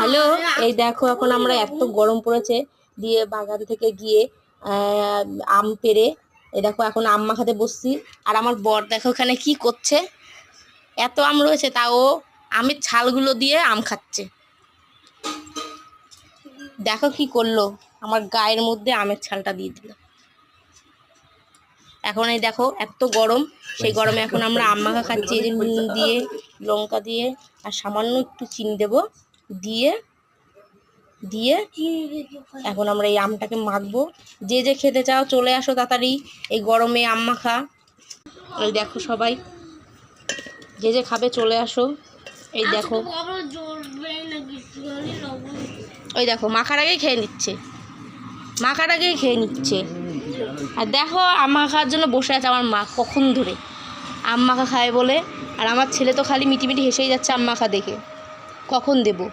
Hello, এই দেখো এখন আমরা এত গরম পড়েছে দিয়ে বাগান থেকে গিয়ে আম পেড়ে এই দেখো এখন আম মাখাতে বসছি। আর আমার বর দেখো ওখানে কি করছে, এত আম রয়েছে তাও আমের ছালগুলো দিয়ে আম খাচ্ছে। দেখো কি করলো, আমার গায়ের মধ্যে আমের ছালটা দিয়ে দিল। এখন এই দেখো এত গরম, সেই গরমে এখন আমরা আম মাখা খাচ্ছি। এই যে নুন দিয়ে, লঙ্কা দিয়ে আর সামান্য একটু চিনি দেবো, দিয়ে দিয়ে এখন আমরা এই আমটাকে মাখবো। যে যে খেতে চাও চলে আসো তাড়াতাড়ি, এই গরমে আম মাখা। এই দেখো সবাই যে যে খাবে চলে আসো। এই দেখো, ওই দেখো মাখার আগেই খেয়ে নিচ্ছে, মাখার আগেই খেয়ে নিচ্ছে। আর দেখো আম মাখার জন্য বসে আছে আমার মা কখন ধরে, আম মাখা খায় বলে। আর আমার ছেলে তো খালি মিটিমিটি হেসেই যাচ্ছে আম মাখা দেখে, কখন দেবো।